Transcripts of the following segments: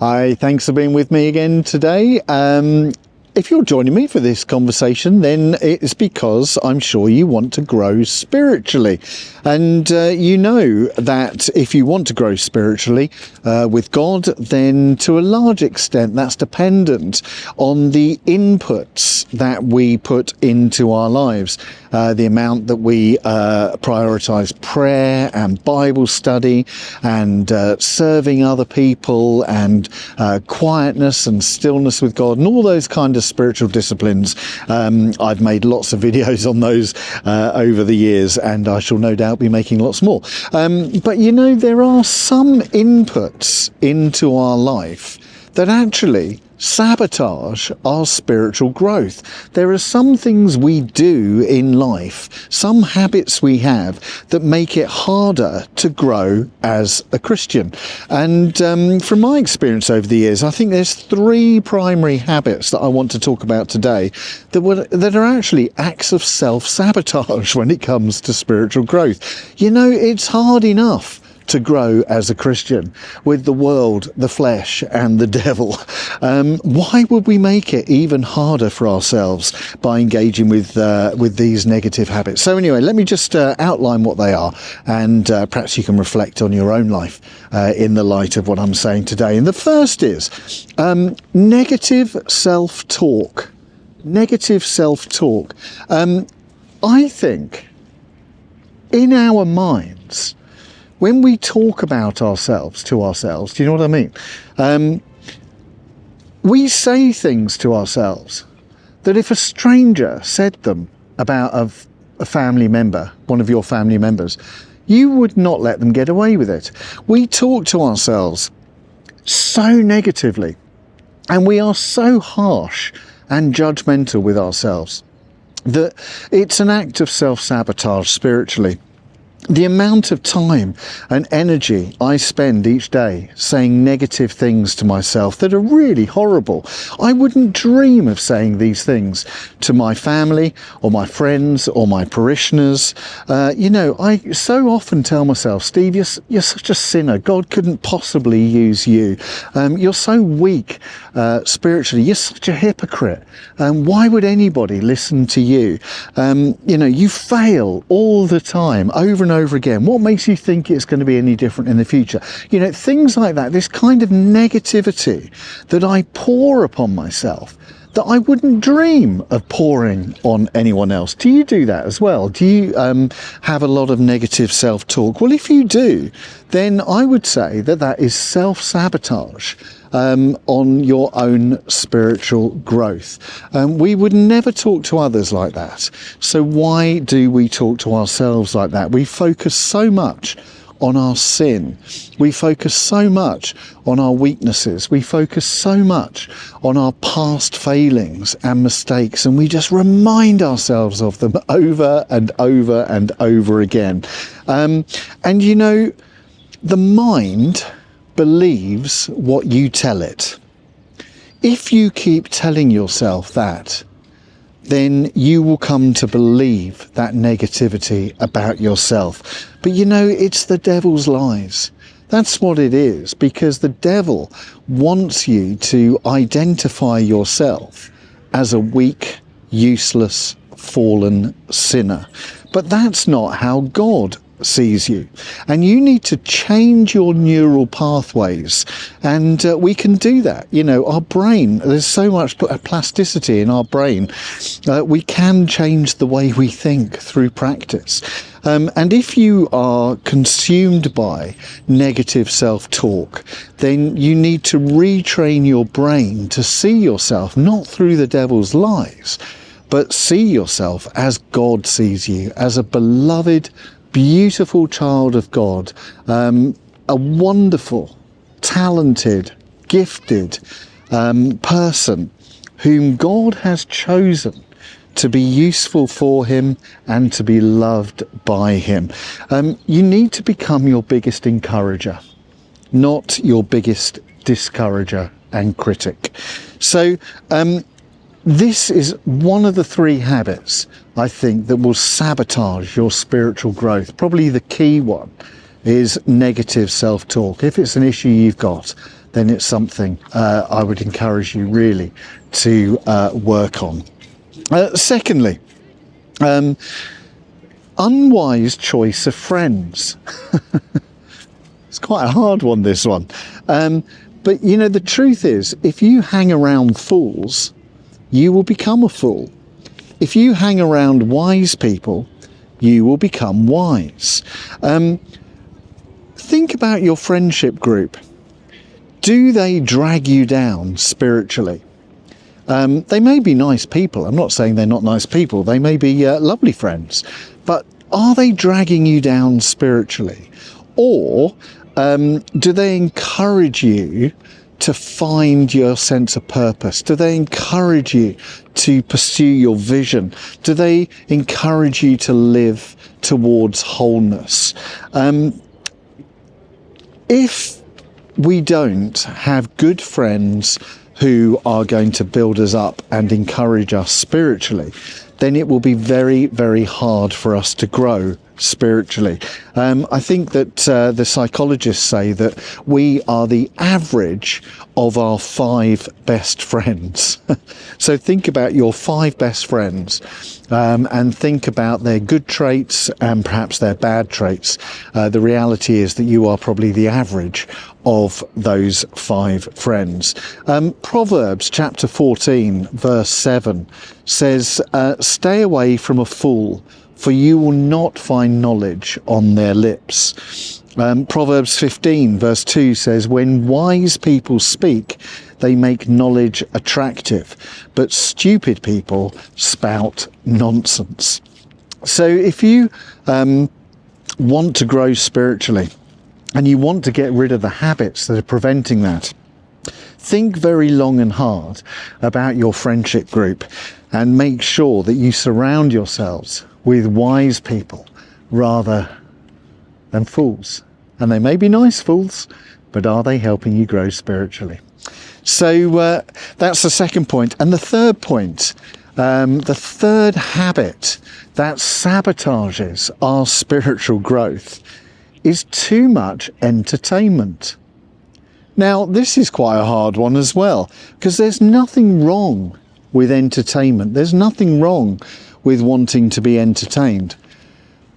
Hi, thanks for being with me again today. If you're joining me for this conversation, then it's because I'm sure you want to grow spiritually. And you know that if you want to grow spiritually with God, then to a large extent that's dependent on the inputs that we put into our lives. The amount that we prioritize prayer and Bible study and serving other people and quietness and stillness with God and all those kind of spiritual disciplines. I've made lots of videos on those over the years, and I shall no doubt be making lots more. But you know, there are some inputs into our life that actually sabotage our spiritual growth. There are some things we do in life, some habits we have that make it harder to grow as a Christian. And from my experience over the years, I think there's three primary habits that I want to talk about today that are actually acts of self-sabotage when it comes to spiritual growth. You know, it's hard enough to grow as a Christian with the world, the flesh and the devil. Why would we make it even harder for ourselves by engaging with these negative habits? So anyway, let me just outline what they are, and perhaps you can reflect on your own life in the light of what I'm saying today. And the first is negative self-talk. Negative self-talk. I think in our minds, when we talk about ourselves to ourselves, do you know what I mean? We say things to ourselves that if a stranger said them about a family member, one of your family members, you would not let them get away with it. We talk to ourselves so negatively, and we are so harsh and judgmental with ourselves that it's an act of self-sabotage spiritually. The amount of time and energy I spend each day saying negative things to myself that are really horrible. I wouldn't dream of saying these things to my family or my friends or my parishioners. You know, I so often tell myself, Steve, you're such a sinner. God couldn't possibly use you. You're so weak spiritually. You're such a hypocrite. Why would anybody listen to you? You know, you fail all the time, over and over again. What makes you think it's going to be any different in the future? You know, things like that, this kind of negativity that I pour upon myself that I wouldn't dream of pouring on anyone else. Do you do that as well? Do you have a lot of negative self-talk? Well, if you do, then I would say that that is self-sabotage on your own spiritual growth. We would never talk to others like that. So why do we talk to ourselves like that? We focus so much on our sin. We focus so much on our weaknesses. We focus so much on our past failings and mistakes, and we just remind ourselves of them over and over and over again. And you know, the mind believes what you tell it. If you keep telling yourself that, then you will come to believe that negativity about yourself. But you know, it's the devil's lies. That's what it is, because the devil wants you to identify yourself as a weak, useless, fallen sinner. But that's not how God sees you, and you need to change your neural pathways, and we can do that. You know, our brain, there's so much plasticity in our brain. We can change the way we think through practice. And if you are consumed by negative self-talk, then you need to retrain your brain to see yourself not through the devil's lies, but see yourself as God sees you, as a beloved, beautiful child of God, a wonderful, talented, gifted person whom God has chosen to be useful for him and to be loved by him. You need to become your biggest encourager, not your biggest discourager and critic. So this is one of the three habits, I think, that will sabotage your spiritual growth. Probably the key one is negative self-talk. If it's an issue you've got, then it's something I would encourage you really to work on. Secondly, unwise choice of friends. It's quite a hard one, this one. But you know, the truth is, if you hang around fools, you will become a fool. If you hang around wise people, you will become wise. Think about your friendship group. Do they drag you down spiritually? They may be nice people. I'm not saying they're not nice people. They may be lovely friends. But are they dragging you down spiritually? Or do they encourage you to find your sense of purpose? Do they encourage you to pursue your vision? Do they encourage you to live towards wholeness? If we don't have good friends who are going to build us up and encourage us spiritually, then it will be very, very hard for us to grow spiritually. I think that the psychologists say that we are the average of our 5 best friends. So think about your 5 best friends and think about their good traits and perhaps their bad traits. The reality is that you are probably the average of those 5 friends. Proverbs chapter 14 verse 7 says, stay away from a fool, for you will not find knowledge on their lips. Proverbs 15 verse 2 says, when wise people speak, they make knowledge attractive, but stupid people spout nonsense. So if you want to grow spiritually and you want to get rid of the habits that are preventing that, think very long and hard about your friendship group and make sure that you surround yourselves with wise people rather than fools. And they may be nice fools, but are they helping you grow spiritually? So that's the second point. And the third point, the third habit that sabotages our spiritual growth is too much entertainment. Now, this is quite a hard one as well, because there's nothing wrong with entertainment. There's nothing wrong with wanting to be entertained,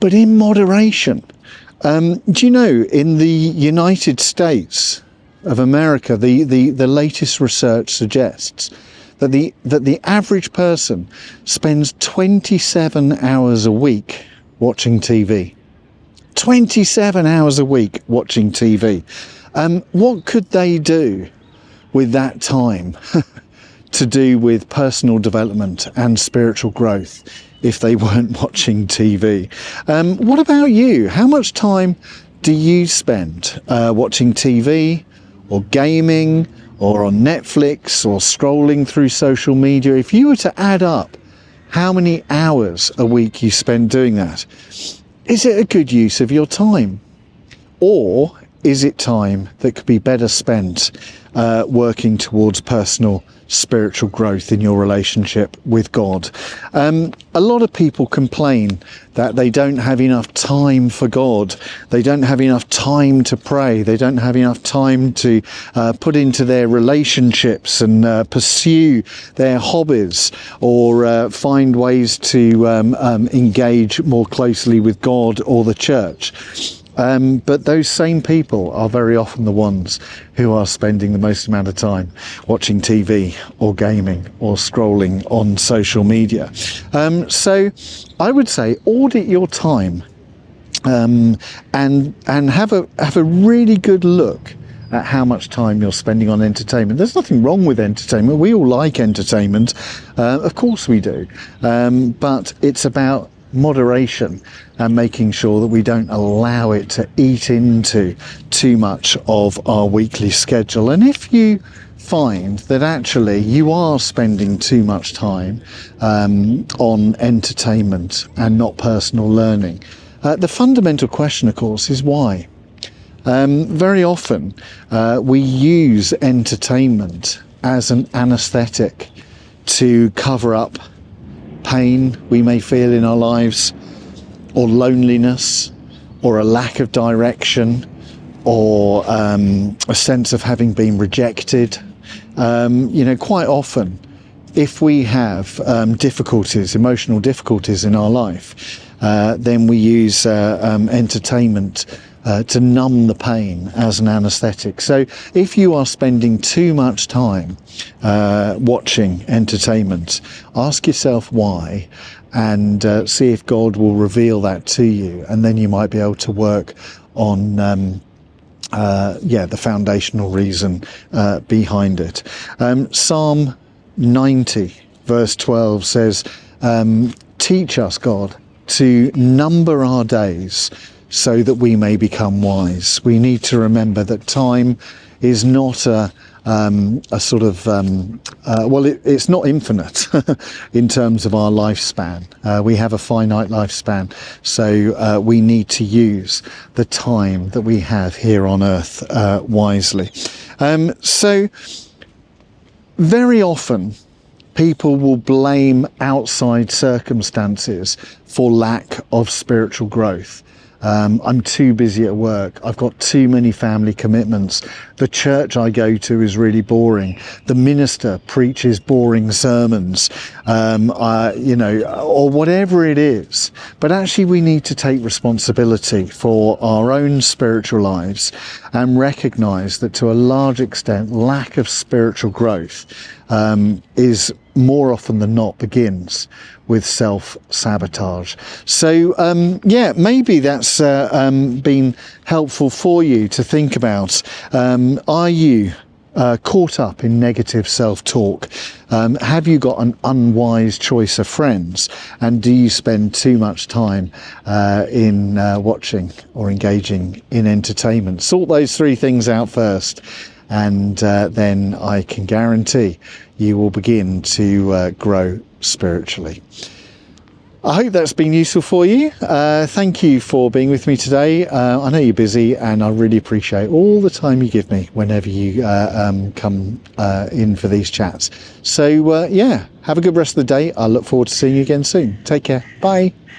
but in moderation. Do you know, in the United States of America, the latest research suggests that the average person spends 27 hours a week watching TV. 27 hours a week watching TV. What could they do with that time to do with personal development and spiritual growth if they weren't watching TV? What about you? How much time do you spend watching TV or gaming or on Netflix or scrolling through social media? If you were to add up how many hours a week you spend doing that, is it a good use of your time? Or is it time that could be better spent working towards personal spiritual growth in your relationship with God? A lot of people complain that they don't have enough time for God. They don't have enough time to pray. They don't have enough time to put into their relationships and pursue their hobbies or find ways to engage more closely with God or the church. But those same people are very often the ones who are spending the most amount of time watching TV or gaming or scrolling on social media. So I would say audit your time and have a really good look at how much time you're spending on entertainment. There's nothing wrong with entertainment. We all like entertainment. Of course we do. But it's about moderation and making sure that we don't allow it to eat into too much of our weekly schedule. And if you find that actually you are spending too much time on entertainment and not personal learning, the fundamental question, of course, is why? Very often we use entertainment as an anesthetic to cover up pain we may feel in our lives, or loneliness, or a lack of direction, or a sense of having been rejected. Quite often, if we have difficulties, emotional difficulties in our life, then we use entertainment to numb the pain as an anaesthetic. So if you are spending too much time watching entertainment, ask yourself why, and see if God will reveal that to you, and then you might be able to work on the foundational reason behind it. Psalm 90 verse 12 says, teach us, God, to number our days so that we may become wise. We need to remember that time is not a sort of it's not infinite in terms of our lifespan. We have a finite lifespan, so we need to use the time that we have here on earth wisely. So very often people will blame outside circumstances for lack of spiritual growth. I'm too busy at work. I've got too many family commitments. The church I go to is really boring. The minister preaches boring sermons, or whatever it is. But actually we need to take responsibility for our own spiritual lives and recognise that to a large extent, lack of spiritual growth is more often than not begins with self-sabotage. So maybe that's been helpful for you to think about. Are you caught up in negative self-talk? Have you got an unwise choice of friends? And do you spend too much time in watching or engaging in entertainment? Sort those three things out first, and then I can guarantee you will begin to grow spiritually. I hope that's been useful for you. Thank you for being with me today. I know you're busy, and I really appreciate all the time you give me whenever you come in for these chats. So have a good rest of the day. I look forward to seeing you again soon. Take care. Bye.